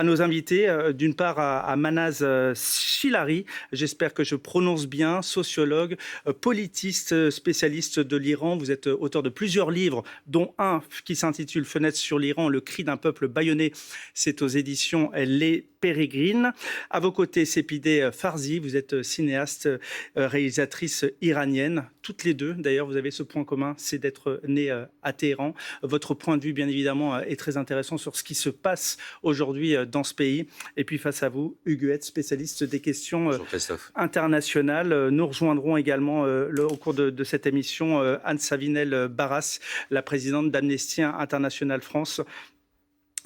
à nos invités, d'une part à Manaz Chilari, j'espère que je prononce bien, sociologue, politiste, spécialiste de l'Iran. Vous êtes auteur de plusieurs livres, dont un qui s'intitule Fenêtre sur l'Iran, le cri d'un peuple bâillonné. C'est aux éditions Les Pérégrines. À vos côtés, Sepideh Farsi, vous êtes cinéaste, réalisatrice iranienne. Toutes les deux, d'ailleurs, vous avez ce point commun, c'est d'être née à Téhéran. Votre point de vue, bien évidemment, est très intéressant sur ce qui se passe aujourd'hui dans ce pays. Et puis face à vous, Hugues Huet, spécialiste des questions internationales. Nous rejoindrons également au cours de cette émission Anne Savinel Barras, la présidente d'Amnesty International France.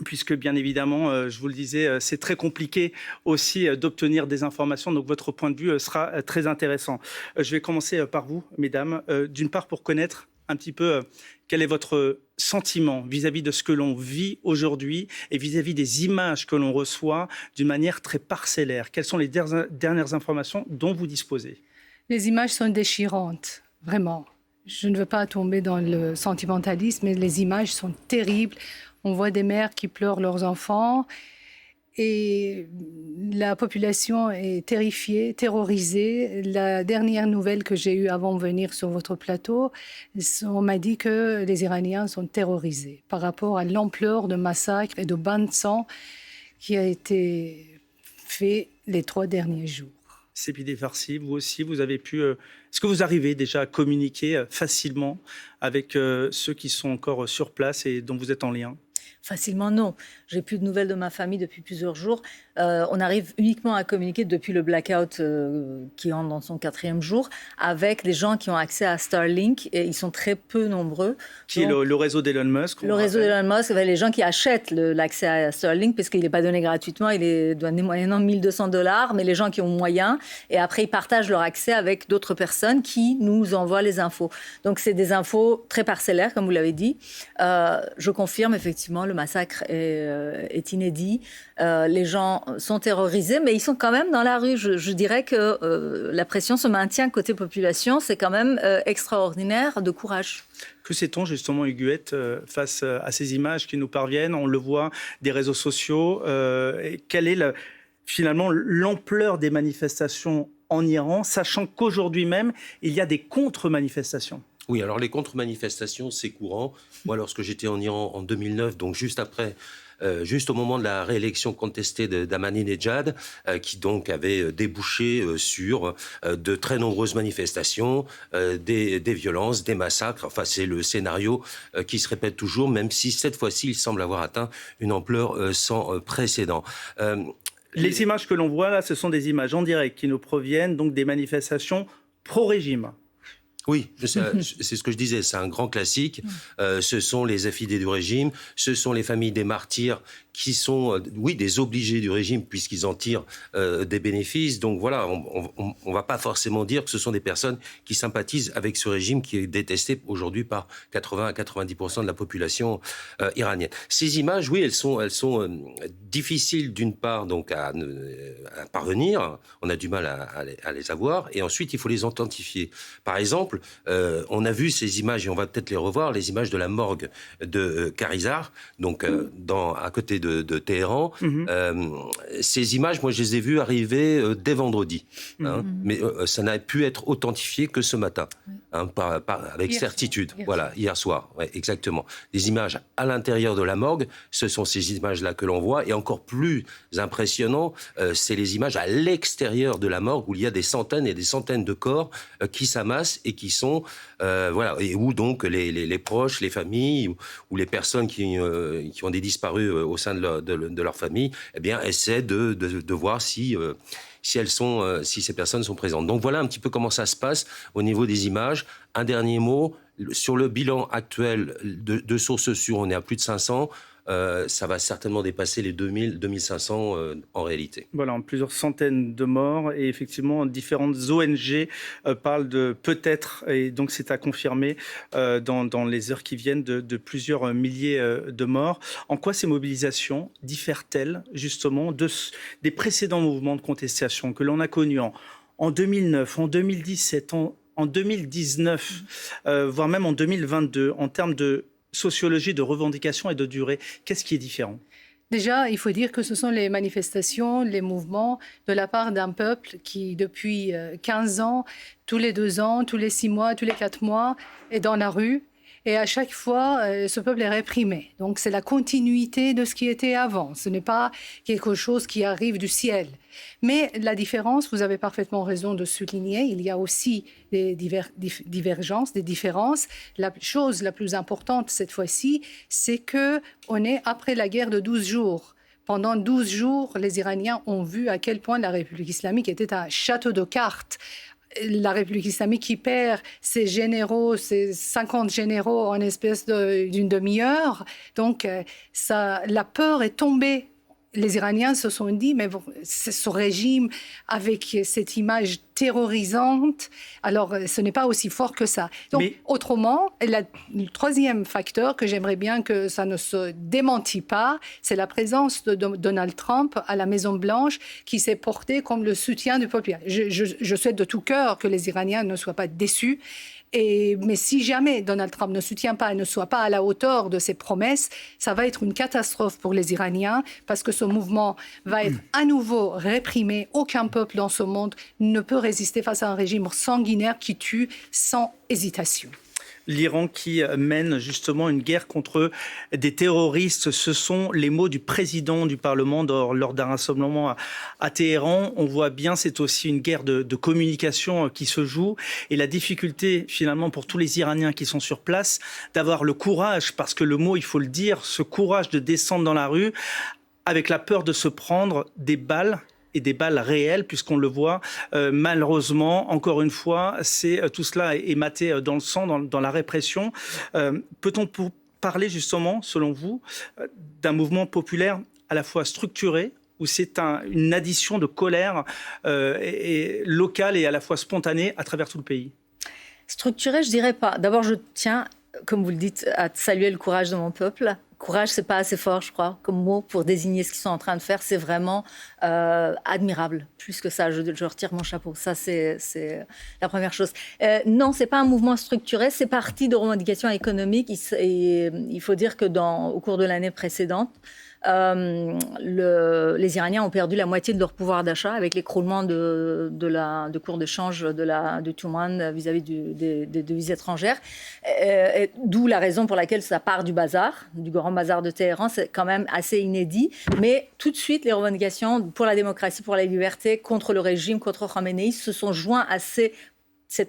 Puisque bien évidemment, je vous le disais, c'est très compliqué aussi d'obtenir des informations. Donc votre point de vue sera très intéressant. Je vais commencer par vous, mesdames. D'une part, pour connaître un petit peu quel est votre sentiment vis-à-vis de ce que l'on vit aujourd'hui et vis-à-vis des images que l'on reçoit d'une manière très parcellaire. Quelles sont les dernières informations dont vous disposez? Les images sont déchirantes, vraiment. Je ne veux pas tomber dans le sentimentalisme, mais les images sont terribles. On voit des mères qui pleurent leurs enfants et la population est terrifiée, terrorisée. La dernière nouvelle que j'ai eue avant de venir sur votre plateau, on m'a dit que les Iraniens sont terrorisés par rapport à l'ampleur de massacres et de bains de sang qui a été fait les 3 derniers jours. Sepideh Farsi, vous aussi, vous avez pu... Est-ce que vous arrivez déjà à communiquer facilement avec ceux qui sont encore sur place et dont vous êtes en lien? Facilement, non. J'ai plus de nouvelles de ma famille depuis plusieurs jours. On arrive uniquement à communiquer depuis le blackout qui entre dans son 4e jour avec des gens qui ont accès à Starlink et ils sont très peu nombreux. Qui est le réseau d'Elon Musk? Le réseau d'Elon Musk, les gens qui achètent l'accès à Starlink parce qu'il n'est pas donné gratuitement, il est donné moyennant $1 200, mais les gens qui ont moyen et après ils partagent leur accès avec d'autres personnes qui nous envoient les infos. Donc c'est des infos très parcellaires comme vous l'avez dit. Je confirme effectivement le massacre est inédit. Les gens sont terrorisés, mais ils sont quand même dans la rue. Je dirais que la pression se maintient côté population. C'est quand même extraordinaire de courage. Que sait-on justement, Hugues Huet, face à ces images qui nous parviennent? On le voit des réseaux sociaux. Quelle est finalement l'ampleur des manifestations en Iran, sachant qu'aujourd'hui même, il y a des contre-manifestations? Oui, alors les contre-manifestations, c'est courant. Moi, lorsque j'étais en Iran en 2009, donc juste après, juste au moment de la réélection contestée d'Ahmadinejad, qui donc avait débouché sur de très nombreuses manifestations, des violences, des massacres. Enfin, c'est le scénario qui se répète toujours, même si cette fois-ci, il semble avoir atteint une ampleur sans précédent. Les images que l'on voit là, ce sont des images en direct qui nous proviennent donc des manifestations pro-régime. Oui, c'est ce que je disais, c'est un grand classique. Ce sont les affidés du régime, ce sont les familles des martyrs qui sont, oui, des obligés du régime puisqu'ils en tirent des bénéfices. Donc voilà, on ne va pas forcément dire que ce sont des personnes qui sympathisent avec ce régime qui est détesté aujourd'hui par 80 à 90% de la population iranienne. Ces images, oui, elles sont difficiles d'une part donc à parvenir. On a du mal à les avoir et ensuite il faut les authentifier. Par exemple, on a vu ces images et on va peut-être les revoir, les images de la morgue de Karizar, donc à côté de Téhéran. Ces images, moi, je les ai vues arriver dès vendredi. Mais ça n'a pu être authentifié que ce matin, avec certitude. Hier soir. Ouais, exactement. Des images à l'intérieur de la morgue, ce sont ces images-là que l'on voit. Et encore plus impressionnant, c'est les images à l'extérieur de la morgue où il y a des centaines et des centaines de corps qui s'amassent et qui sont... et où donc les proches, les familles ou les personnes qui ont des disparus au sein de leur famille, eh bien, essaient de voir si ces personnes sont présentes. Donc voilà un petit peu comment ça se passe au niveau des images. Un dernier mot, sur le bilan actuel de sources sûres, on est à plus de 500. Ça va certainement dépasser les 2000, 2500 en réalité. Voilà, plusieurs centaines de morts et effectivement différentes ONG parlent de peut-être, et donc c'est à confirmer dans les heures qui viennent, de plusieurs milliers de morts. En quoi ces mobilisations diffèrent-elles justement des précédents mouvements de contestation que l'on a connus en 2009, en 2017, en 2019, voire même en 2022, en termes de sociologie, de revendication et de durée? Qu'est-ce qui est différent? Déjà, il faut dire que ce sont les manifestations, les mouvements de la part d'un peuple qui, depuis 15 ans, tous les 2 ans, tous les 6 mois, tous les 4 mois, est dans la rue. Et à chaque fois, ce peuple est réprimé. Donc, c'est la continuité de ce qui était avant. Ce n'est pas quelque chose qui arrive du ciel. Mais la différence, vous avez parfaitement raison de souligner, il y a aussi des divergences, des différences. La chose la plus importante cette fois-ci, c'est qu'on est après la guerre de 12 jours. Pendant 12 jours, les Iraniens ont vu à quel point la République islamique était un château de cartes. La République islamique qui perd ses généraux, ses 50 généraux en espèce d'une demi-heure. Donc, la peur est tombée. Les Iraniens se sont dit, mais bon, c'est ce régime avec cette image terrorisante, alors ce n'est pas aussi fort que ça. Donc, autrement, le troisième facteur que j'aimerais bien que ça ne se démentit pas, c'est la présence de Donald Trump à la Maison-Blanche qui s'est porté comme le soutien du peuple. Je souhaite de tout cœur que les Iraniens ne soient pas déçus. Mais si jamais Donald Trump ne soutient pas et ne soit pas à la hauteur de ses promesses, ça va être une catastrophe pour les Iraniens parce que ce mouvement va être à nouveau réprimé. Aucun peuple dans ce monde ne peut résister face à un régime sanguinaire qui tue sans hésitation. L'Iran qui mène justement une guerre contre des terroristes. Ce sont les mots du président du Parlement lors d'un rassemblement à Téhéran. On voit bien, c'est aussi une guerre de communication qui se joue. Et la difficulté finalement pour tous les Iraniens qui sont sur place, d'avoir le courage, parce que le mot, il faut le dire, ce courage de descendre dans la rue avec la peur de se prendre des balles et des balles réelles, puisqu'on le voit, malheureusement, encore une fois, tout cela est maté dans le sang, dans la répression. Peut-on parler justement, selon vous, d'un mouvement populaire à la fois structuré, où c'est une addition de colère et locale et à la fois spontanée à travers tout le pays? Structuré, je dirais pas. D'abord, je tiens, comme vous le dites, à saluer le courage de mon peuple. Courage, c'est pas assez fort, je crois, comme mot pour désigner ce qu'ils sont en train de faire. C'est vraiment admirable. Plus que ça, je retire mon chapeau. Ça, c'est la première chose. Non, c'est pas un mouvement structuré. C'est parti de revendications économiques. Il faut dire que au cours de l'année précédente, les Iraniens ont perdu la moitié de leur pouvoir d'achat avec l'écroulement de cours de change de Tuman vis-à-vis des devises étrangères. D'où la raison pour laquelle ça part du bazar, du grand bazar de Téhéran. C'est quand même assez inédit. Mais tout de suite, les revendications pour la démocratie, pour la liberté, contre le régime, contre Khamenei, se sont joints à cette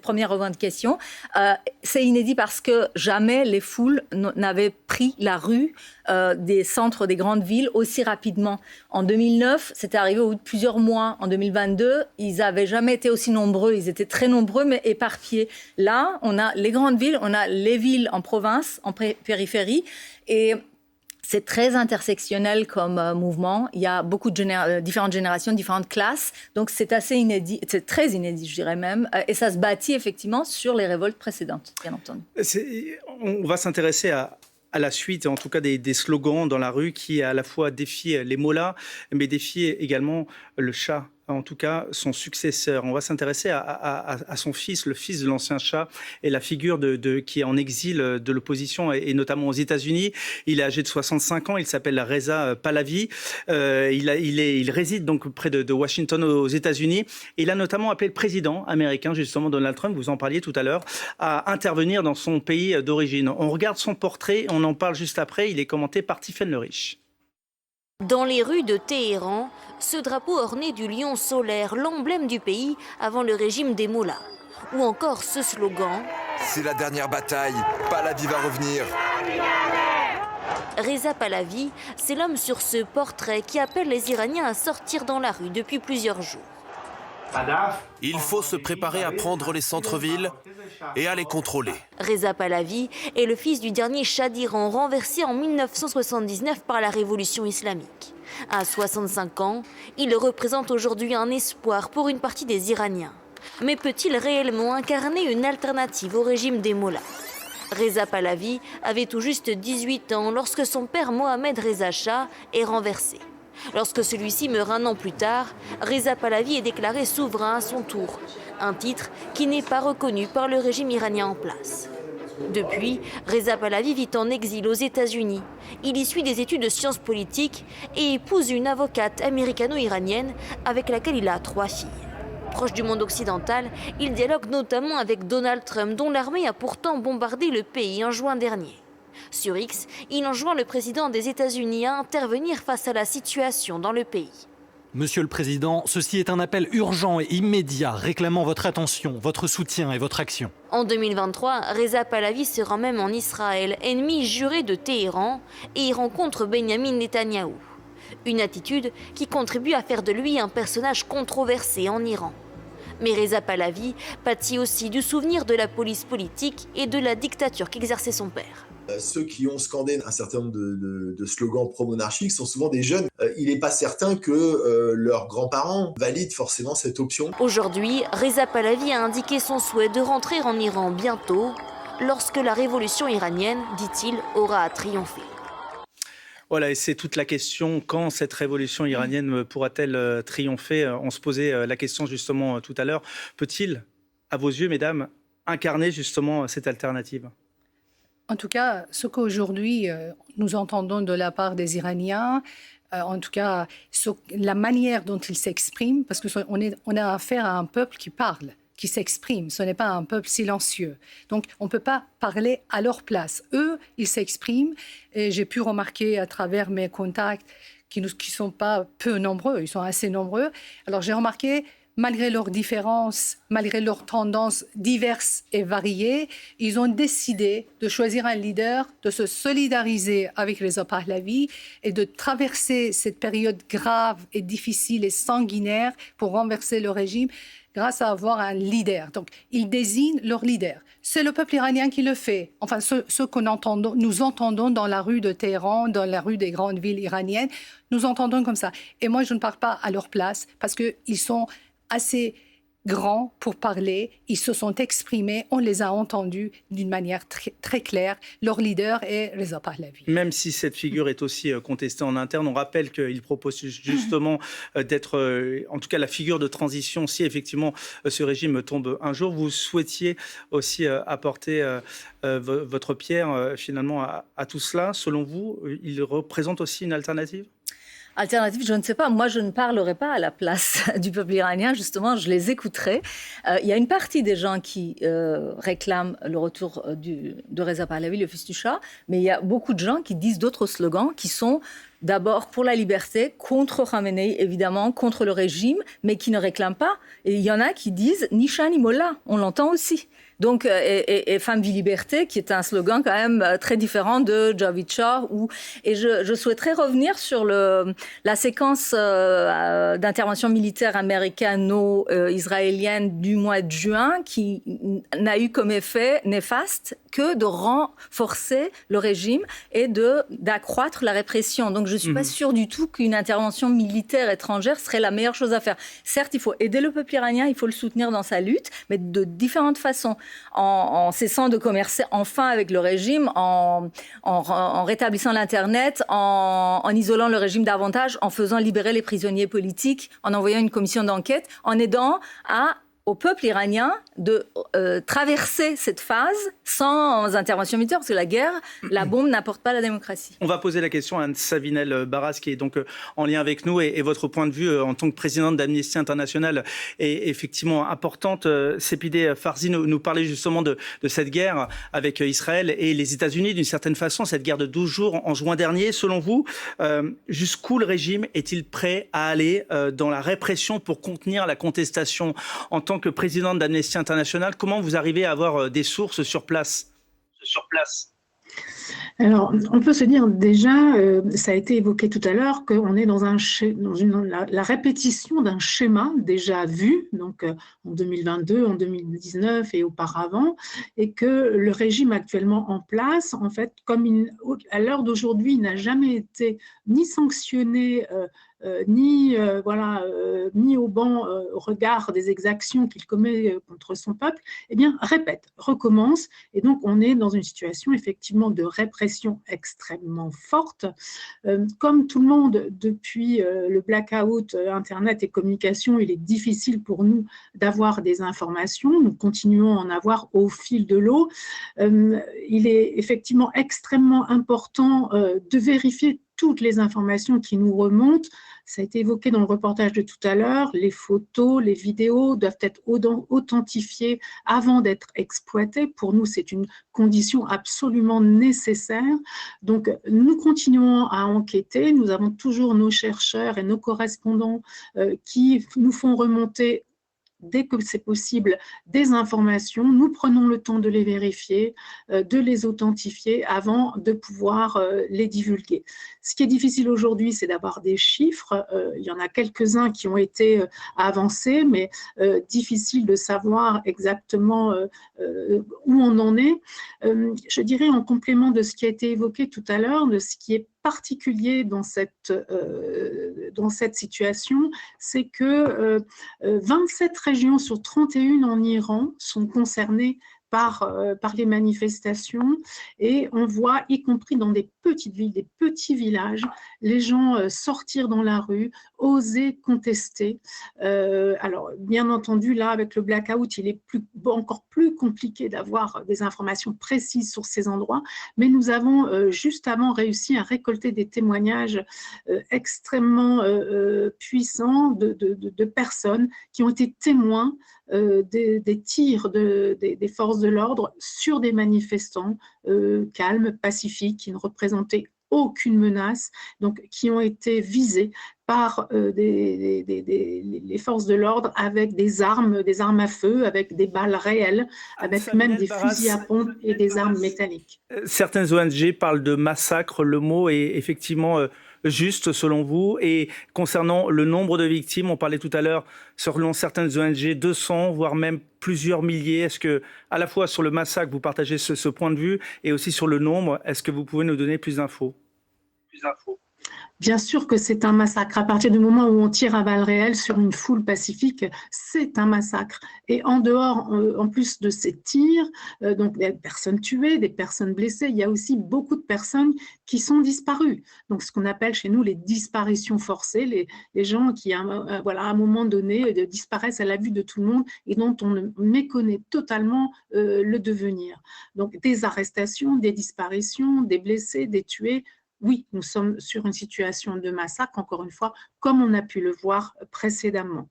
première revendication. C'est inédit parce que jamais les foules n'avaient pris la rue des centres des grandes villes aussi rapidement. En 2009, c'était arrivé au bout de plusieurs mois. En 2022, ils n'avaient jamais été aussi nombreux. Ils étaient très nombreux, mais éparpillés. Là, on a les grandes villes, on a les villes en province, en périphérie. Et c'est très intersectionnel comme mouvement. Il y a beaucoup de différentes générations, différentes classes. Donc, c'est assez inédit. C'est très inédit, je dirais même. Et ça se bâtit effectivement sur les révoltes précédentes, bien entendu. On va s'intéresser à la suite, en tout cas des slogans dans la rue qui à la fois défient les mollahs, mais défient également le Shah. En tout cas, son successeur. On va s'intéresser à son fils, le fils de l'ancien Shah, et la figure qui est en exil de l'opposition, et notamment aux États-Unis. Il est âgé de 65 ans, il s'appelle Reza Pahlavi. Il réside donc près de Washington aux États-Unis. Il a notamment appelé le président américain, justement Donald Trump, vous en parliez tout à l'heure, à intervenir dans son pays d'origine. On regarde son portrait, on en parle juste après, il est commenté par Tiffaine Le Riche. Dans les rues de Téhéran, ce drapeau orné du lion solaire, l'emblème du pays avant le régime des mollahs. Ou encore ce slogan « C'est la dernière bataille, Pahlavi va revenir ». Reza Pahlavi, c'est l'homme sur ce portrait qui appelle les Iraniens à sortir dans la rue depuis plusieurs jours. Il faut se préparer à prendre les centres-villes et à les contrôler. Reza Pahlavi est le fils du dernier Shah d'Iran, renversé en 1979 par la révolution islamique. À 65 ans, il représente aujourd'hui un espoir pour une partie des Iraniens. Mais peut-il réellement incarner une alternative au régime des mollahs ? Reza Pahlavi avait tout juste 18 ans lorsque son père Mohammad Reza Shah est renversé. Lorsque celui-ci meurt un an plus tard, Reza Pahlavi est déclaré souverain à son tour, un titre qui n'est pas reconnu par le régime iranien en place. Depuis, Reza Pahlavi vit en exil aux États-Unis. Il y suit des études de sciences politiques et épouse une avocate américano-iranienne avec laquelle il a 3 filles. Proche du monde occidental, il dialogue notamment avec Donald Trump, dont l'armée a pourtant bombardé le pays en juin dernier. Sur X, il enjoint le président des États-Unis à intervenir face à la situation dans le pays. Monsieur le Président, ceci est un appel urgent et immédiat réclamant votre attention, votre soutien et votre action. En 2023, Reza Pahlavi se rend même en Israël, ennemi juré de Téhéran, et y rencontre Benyamin Netanyahou. Une attitude qui contribue à faire de lui un personnage controversé en Iran. Mais Reza Pahlavi pâtit aussi du souvenir de la police politique et de la dictature qu'exerçait son père. Ceux qui ont scandé un certain nombre de slogans pro-monarchiques sont souvent des jeunes. Il n'est pas certain que leurs grands-parents valident forcément cette option. Aujourd'hui, Reza Pahlavi a indiqué son souhait de rentrer en Iran bientôt, lorsque la révolution iranienne, dit-il, aura triomphé. Voilà, et c'est toute la question, quand cette révolution iranienne pourra-t-elle triompher? On se posait la question justement tout à l'heure. Peut-il, à vos yeux, mesdames, incarner justement cette alternative? En tout cas, ce qu'aujourd'hui nous entendons de la part des Iraniens, en tout cas la manière dont ils s'expriment, parce qu'on a affaire à un peuple qui parle, qui s'exprime. Ce n'est pas un peuple silencieux. Donc, on ne peut pas parler à leur place. Eux, ils s'expriment. Et j'ai pu remarquer à travers mes contacts qui ne sont pas peu nombreux, ils sont assez nombreux. Alors, j'ai remarqué, malgré leurs différences, malgré leurs tendances diverses et variées, ils ont décidé de choisir un leader, de se solidariser avec Reza Pahlavi et de traverser cette période grave et difficile et sanguinaire pour renverser le régime grâce à avoir un leader. Donc, ils désignent leur leader. C'est le peuple iranien qui le fait. Enfin, ce que nous entendons dans la rue de Téhéran, dans la rue des grandes villes iraniennes, nous entendons comme ça. Et moi, je ne parle pas à leur place parce qu'ils sont assez grands pour parler, ils se sont exprimés, on les a entendus d'une manière très, très claire. Leur leader est Reza Pahlavi. Même si cette figure est aussi contestée en interne, on rappelle qu'il propose justement d'être, en tout cas, la figure de transition si effectivement ce régime tombe un jour. Vous souhaitiez aussi apporter votre pierre finalement à tout cela. Selon vous, il représente aussi une alternative ? Alternative, je ne sais pas. Moi, je ne parlerai pas à la place du peuple iranien. Justement, je les écouterai. Il y a une partie des gens qui réclament le retour de Reza Pahlavi, le fils du Shah. Mais il y a beaucoup de gens qui disent d'autres slogans qui sont d'abord pour la liberté, contre Khamenei, évidemment, contre le régime, mais qui ne réclament pas. Et il y en a qui disent ni Shah ni Mollah. On l'entend aussi. Donc, et Femme, vie, liberté, qui est un slogan quand même très différent de Javid Shah. Et je souhaiterais revenir sur la séquence d'intervention militaire américano-israélienne du mois de juin, qui n'a eu comme effet néfaste que de renforcer le régime et d'accroître la répression. Donc, je ne suis pas sûre du tout qu'une intervention militaire étrangère serait la meilleure chose à faire. Certes, il faut aider le peuple iranien, il faut le soutenir dans sa lutte, mais de différentes façons. En cessant de commercer enfin avec le régime, en rétablissant l'Internet, en isolant le régime davantage, en faisant libérer les prisonniers politiques, en envoyant une commission d'enquête, en aidant au peuple iranien de traverser cette phase sans intervention militaire, parce que la guerre, la bombe n'apporte pas la démocratie. On va poser la question à Anne Savinel Barras, qui est donc en lien avec nous, et votre point de vue en tant que présidente d'Amnesty International est effectivement importante. Sepideh Farzi nous parlait justement de cette guerre avec Israël et les États-Unis, d'une certaine façon, cette guerre de 12 jours en juin dernier. Selon vous, jusqu'où le régime est-il prêt à aller dans la répression pour contenir la contestation? En tant que présidente d'Amnesty International, comment vous arrivez à avoir des sources sur place? Alors, on peut se dire déjà, ça a été évoqué tout à l'heure, qu'on est dans la répétition d'un schéma déjà vu, donc en 2022, en 2019 et auparavant, et que le régime actuellement en place, en fait, comme à l'heure d'aujourd'hui, il n'a jamais été ni sanctionné ni mis au banc au regard des exactions qu'il commet contre son peuple, eh bien, répète, recommence. Et donc, on est dans une situation, effectivement, de répression extrêmement forte. Comme tout le monde, depuis le blackout Internet et communication, il est difficile pour nous d'avoir des informations. Nous continuons à en avoir au fil de l'eau. Il est effectivement extrêmement important de vérifier toutes les informations qui nous remontent. Ça a été évoqué dans le reportage de tout à l'heure, les photos, les vidéos doivent être authentifiées avant d'être exploitées. Pour nous, c'est une condition absolument nécessaire. Donc, nous continuons à enquêter. Nous avons toujours nos chercheurs et nos correspondants qui nous font remonter dès que c'est possible, des informations. Nous prenons le temps de les vérifier, de les authentifier avant de pouvoir les divulguer. Ce qui est difficile aujourd'hui, c'est d'avoir des chiffres. Il y en a quelques-uns qui ont été avancés, mais difficile de savoir exactement où on en est. Je dirais en complément de ce qui a été évoqué tout à l'heure, de ce qui est particulier dans cette situation, c'est que 27 régions sur 31 en Iran sont concernées par les manifestations et on voit, y compris dans des petites villes, des petits villages, les gens sortir dans la rue, oser contester. Alors, bien entendu, là, avec le blackout, il est encore plus compliqué d'avoir des informations précises sur ces endroits, mais nous avons juste avant réussi à récolter des témoignages extrêmement puissants de personnes qui ont été témoins des tirs des forces de l'ordre sur des manifestants calmes, pacifiques, qui ne représentaient aucune menace, donc qui ont été visés par les forces de l'ordre avec des armes à feu, avec des balles réelles, avec même des fusils à pompe et des armes métalliques. Certaines ONG parlent de massacre, le mot est effectivement juste selon vous. Et concernant le nombre de victimes, on parlait tout à l'heure, selon certaines ONG, 200, voire même plusieurs milliers. Est-ce que, à la fois sur le massacre, vous partagez ce point de vue, et aussi sur le nombre, est-ce que vous pouvez nous donner plus d'infos ? Bien sûr que c'est un massacre. À partir du moment où on tire à balles réelles sur une foule pacifique, c'est un massacre. Et en dehors, en plus de ces tirs, donc des personnes tuées, des personnes blessées, il y a aussi beaucoup de personnes qui sont disparues. Donc ce qu'on appelle chez nous les disparitions forcées, les gens qui, à un moment donné, disparaissent à la vue de tout le monde et dont on méconnaît totalement le devenir. Donc des arrestations, des disparitions, des blessés, des tués. Oui, nous sommes sur une situation de massacre, encore une fois, comme on a pu le voir précédemment.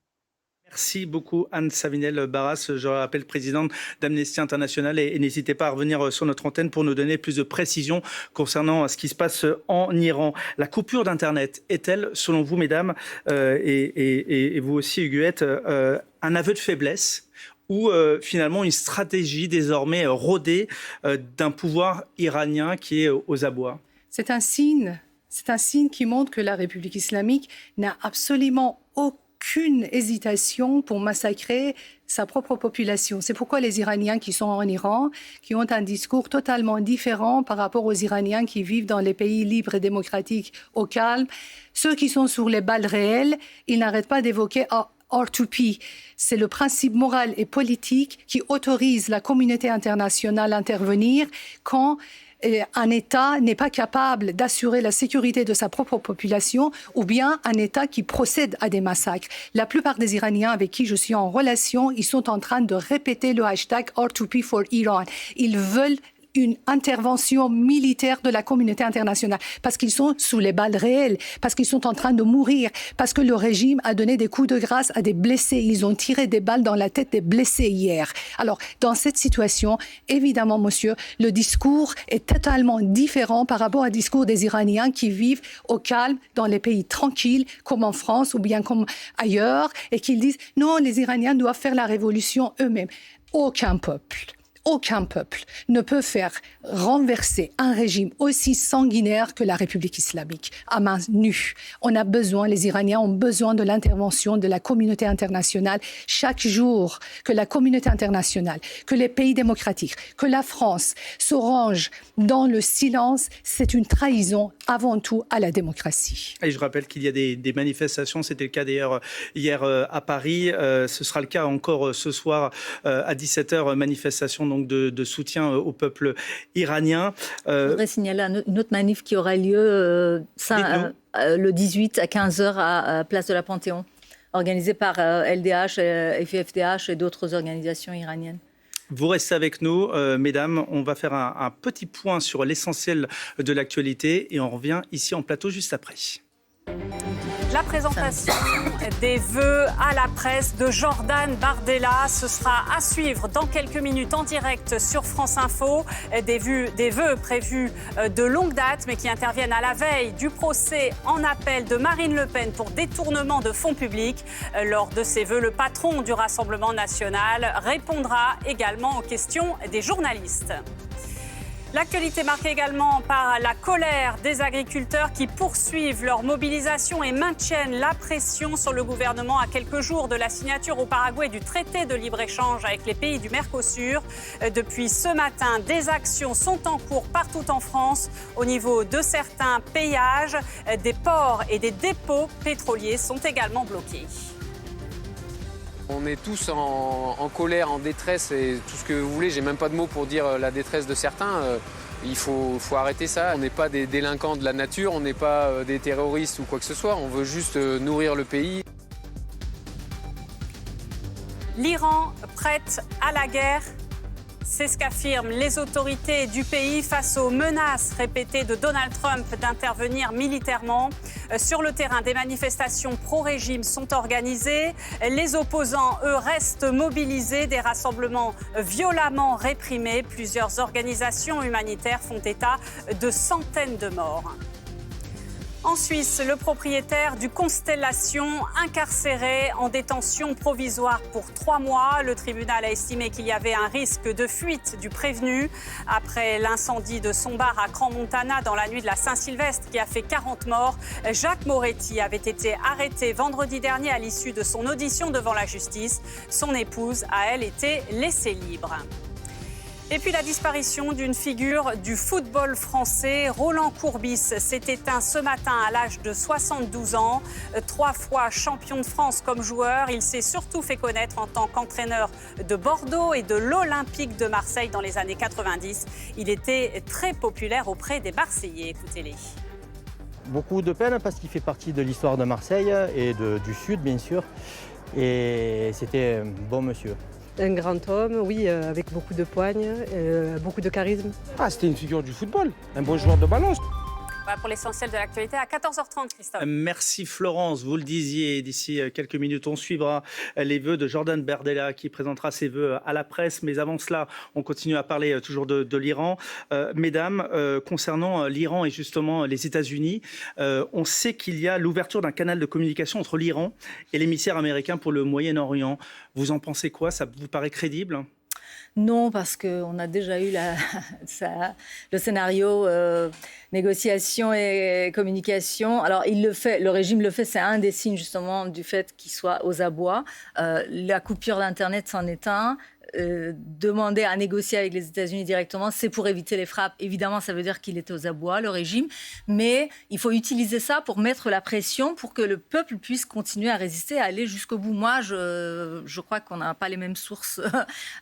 Merci beaucoup Anne Savinel-Barras, je rappelle présidente d'Amnesty International, et n'hésitez pas à revenir sur notre antenne pour nous donner plus de précisions concernant ce qui se passe en Iran. La coupure d'Internet est-elle, selon vous mesdames, et vous aussi Huguette, un aveu de faiblesse ou finalement une stratégie désormais rodée d'un pouvoir iranien qui est aux abois ? C'est un signe qui montre que la République islamique n'a absolument aucune hésitation pour massacrer sa propre population. C'est pourquoi les Iraniens qui sont en Iran, qui ont un discours totalement différent par rapport aux Iraniens qui vivent dans les pays libres et démocratiques au calme, ceux qui sont sur les balles réelles, ils n'arrêtent pas d'évoquer R2P. C'est le principe moral et politique qui autorise la communauté internationale à intervenir quand un État n'est pas capable d'assurer la sécurité de sa propre population ou bien un État qui procède à des massacres. La plupart des Iraniens avec qui je suis en relation, ils sont en train de répéter le hashtag R2P for Iran. Ils veulent une intervention militaire de la communauté internationale, parce qu'ils sont sous les balles réelles, parce qu'ils sont en train de mourir, parce que le régime a donné des coups de grâce à des blessés. Ils ont tiré des balles dans la tête des blessés hier. Alors, dans cette situation, évidemment, monsieur, le discours est totalement différent par rapport au discours des Iraniens qui vivent au calme dans les pays tranquilles, comme en France ou bien comme ailleurs, et qui disent non, les Iraniens doivent faire la révolution eux-mêmes. Aucun peuple Aucun peuple ne peut faire renverser un régime aussi sanguinaire que la République islamique à main nue. On a besoin, les Iraniens ont besoin de l'intervention de la communauté internationale. Chaque jour que la communauté internationale, que les pays démocratiques, que la France se rangent dans le silence, c'est une trahison avant tout à la démocratie. Et je rappelle qu'il y a des manifestations, c'était le cas d'ailleurs hier à Paris, ce sera le cas encore ce soir à 17h, manifestation donc de soutien au peuple iranien. Je voudrais signaler une autre manif qui aura lieu le 18 à 15h à Place de la Panthéon, organisée par LDH, FFDH et d'autres organisations iraniennes. Vous restez avec nous, mesdames. On va faire un petit point sur l'essentiel de l'actualité et on revient ici en plateau juste après. La présentation des vœux à la presse de Jordan Bardella, ce sera à suivre dans quelques minutes en direct sur France Info. Des vœux prévus de longue date, mais qui interviennent à la veille du procès en appel de Marine Le Pen pour détournement de fonds publics. Lors de ces vœux, le patron du Rassemblement national répondra également aux questions des journalistes. L'actualité marquée également par la colère des agriculteurs qui poursuivent leur mobilisation et maintiennent la pression sur le gouvernement à quelques jours de la signature au Paraguay du traité de libre-échange avec les pays du Mercosur. Depuis ce matin, des actions sont en cours partout en France au niveau de certains péages. Des ports et des dépôts pétroliers sont également bloqués. On est tous en colère, en détresse et tout ce que vous voulez. J'ai même pas de mots pour dire la détresse de certains. Il faut arrêter ça. On n'est pas des délinquants de la nature, on n'est pas des terroristes ou quoi que ce soit. On veut juste nourrir le pays. L'Iran prête à la guerre. C'est ce qu'affirment les autorités du pays face aux menaces répétées de Donald Trump d'intervenir militairement. Sur le terrain, des manifestations pro-régime sont organisées. Les opposants, eux, restent mobilisés. Des rassemblements violemment réprimés. Plusieurs organisations humanitaires font état de centaines de morts. En Suisse, le propriétaire du Constellation incarcéré en détention provisoire pour 3 mois. Le tribunal a estimé qu'il y avait un risque de fuite du prévenu. Après l'incendie de son bar à Crans-Montana dans la nuit de la Saint-Sylvestre qui a fait 40 morts, Jacques Moretti avait été arrêté vendredi dernier à l'issue de son audition devant la justice. Son épouse a, elle, été laissée libre. Et puis la disparition d'une figure du football français, Roland Courbis, s'est éteint ce matin à l'âge de 72 ans. 3 fois champion de France comme joueur, il s'est surtout fait connaître en tant qu'entraîneur de Bordeaux et de l'Olympique de Marseille dans les années 90. Il était très populaire auprès des Marseillais. Écoutez-les. Beaucoup de peine parce qu'il fait partie de l'histoire de Marseille et du Sud, bien sûr. Et c'était un bon monsieur. Un grand homme, oui, avec beaucoup de poigne, beaucoup de charisme. Ah, c'était une figure du football, un bon joueur de ballon. Voilà pour l'essentiel de l'actualité à 14h30, Christophe. Merci Florence, vous le disiez, d'ici quelques minutes, on suivra les vœux de Jordan Bardella qui présentera ses vœux à la presse. Mais avant cela, on continue à parler toujours de l'Iran. Mesdames, concernant l'Iran et justement les États-Unis, on sait qu'il y a l'ouverture d'un canal de communication entre l'Iran et l'émissaire américain pour le Moyen-Orient. Vous en pensez quoi? Ça vous paraît crédible? Non, parce qu'on a déjà eu le scénario négociation et communication. Alors, il le fait, le régime le fait, c'est un des signes justement du fait qu'il soit aux abois. La coupure d'Internet s'en est un. Demander à négocier avec les États-Unis directement, c'est pour éviter les frappes. Évidemment, ça veut dire qu'il est aux abois, le régime. Mais il faut utiliser ça pour mettre la pression pour que le peuple puisse continuer à résister, à aller jusqu'au bout. Moi, je crois qu'on n'a pas les mêmes sources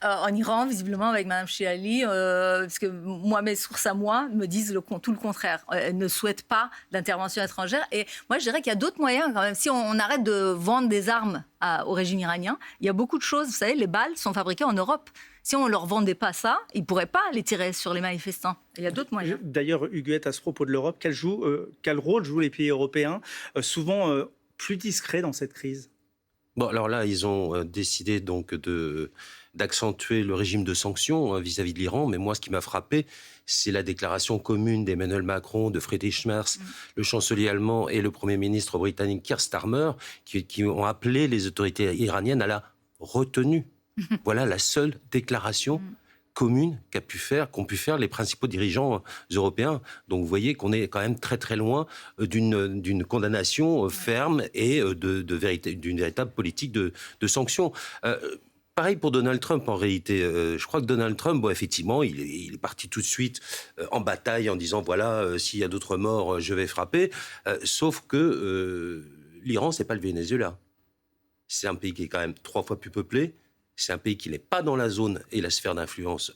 en Iran, visiblement, avec Mme Chiali, parce que moi, mes sources à moi me disent tout le contraire. Elles ne souhaitent pas d'intervention étrangère. Et moi, je dirais qu'il y a d'autres moyens quand même. Si on arrête de vendre des armes au régime iranien, il y a beaucoup de choses. Vous savez, les balles sont fabriquées en Europe. Si on ne leur vendait pas ça, ils ne pourraient pas les tirer sur les manifestants. Il y a d'autres moyens. D'ailleurs, Huguette, à ce propos de l'Europe, quel rôle jouent les pays européens, souvent plus discrets dans cette crise? Bon, alors là, ils ont décidé donc d'accentuer le régime de sanctions vis-à-vis de l'Iran. Mais moi, ce qui m'a frappé, c'est la déclaration commune d'Emmanuel Macron, de Friedrich Merz, le chancelier allemand et le Premier ministre britannique Keir Starmer, qui ont appelé les autorités iraniennes à la retenue. Voilà la seule déclaration commune qu'ont pu faire les principaux dirigeants européens. Donc vous voyez qu'on est quand même très très loin d'une condamnation ferme et d'une véritable politique de sanctions. Pareil pour Donald Trump, en réalité. Je crois que Donald Trump, effectivement, il est parti tout de suite en bataille en disant, voilà, s'il y a d'autres morts, je vais frapper. Sauf que l'Iran, c'est pas le Venezuela. C'est un pays qui est quand même 3 fois plus peuplé. C'est un pays qui n'est pas dans la zone et la sphère d'influence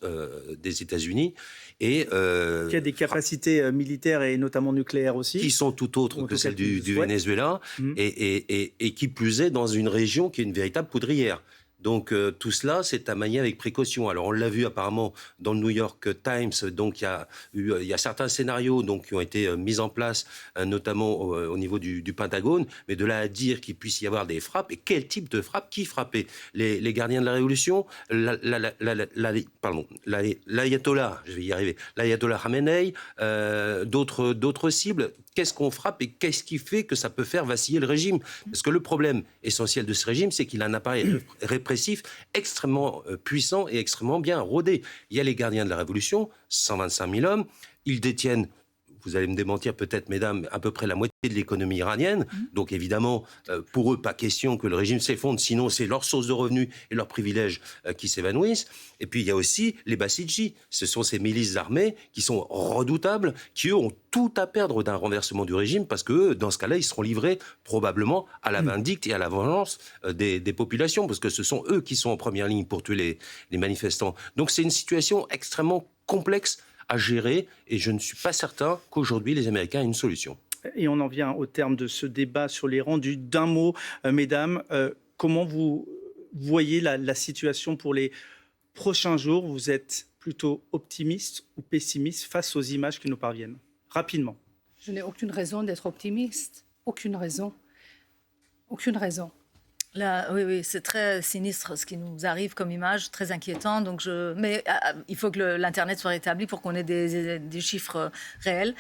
des États-Unis. Et qui a des capacités militaires et notamment nucléaires aussi. Qui sont tout autres que celles du Venezuela. Et qui plus est dans une région qui est une véritable poudrière. Donc tout cela, c'est à manier avec précaution. Alors on l'a vu apparemment dans le New York Times. Donc il y a certains scénarios qui ont été mis en place, notamment au niveau du Pentagone. Mais de là à dire qu'il puisse y avoir des frappes, et quel type de frappe, qui frappait les gardiens de la Révolution, l'ayatollah, je vais y arriver, l'ayatollah Khamenei, d'autres cibles. Qu'est-ce qu'on frappe et qu'est-ce qui fait que ça peut faire vaciller le régime? Parce que le problème essentiel de ce régime, c'est qu'il a un appareil répressif extrêmement puissant et extrêmement bien rodé. Il y a les gardiens de la Révolution, 125 000 hommes. Ils détiennent, vous allez me démentir peut-être, mesdames, à peu près la moitié de l'économie iranienne. Donc évidemment, pour eux, pas question que le régime s'effondre, sinon c'est leur source de revenus et leurs privilèges qui s'évanouissent. Et puis il y a aussi les Bassidji. Ce sont ces milices armées qui sont redoutables, qui eux ont tout à perdre d'un renversement du régime, parce que dans ce cas-là, ils seront livrés probablement à la vindicte et à la vengeance des populations, parce que ce sont eux qui sont en première ligne pour tuer les manifestants. Donc c'est une situation extrêmement complexe à gérer, et je ne suis pas certain qu'aujourd'hui les Américains aient une solution. Et on en vient au terme de ce débat sur l'Iran. D'un mot, mesdames, comment vous voyez la situation pour les prochains jours? Vous êtes plutôt optimiste ou pessimiste face aux images qui nous parviennent? Rapidement. Je n'ai aucune raison d'être optimiste. Aucune raison. Aucune raison. Là, oui, c'est très sinistre ce qui nous arrive comme image, très inquiétant. Mais il faut que l'Internet soit rétabli pour qu'on ait des chiffres réels.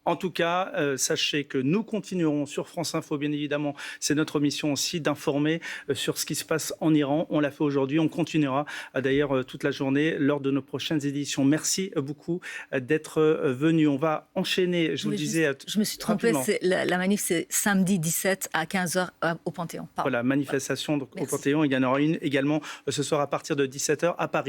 En tout cas, sachez que nous continuerons sur France Info, bien évidemment. C'est notre mission aussi d'informer sur ce qui se passe en Iran. On l'a fait aujourd'hui, on continuera d'ailleurs toute la journée lors de nos prochaines éditions. Merci beaucoup d'être venu. On va enchaîner, je vous le disais. Je me suis trompée, la manif c'est samedi 17 à 15h au Panthéon. Voilà, manifestation donc, au Panthéon. Il y en aura une également ce soir à partir de 17h à Paris.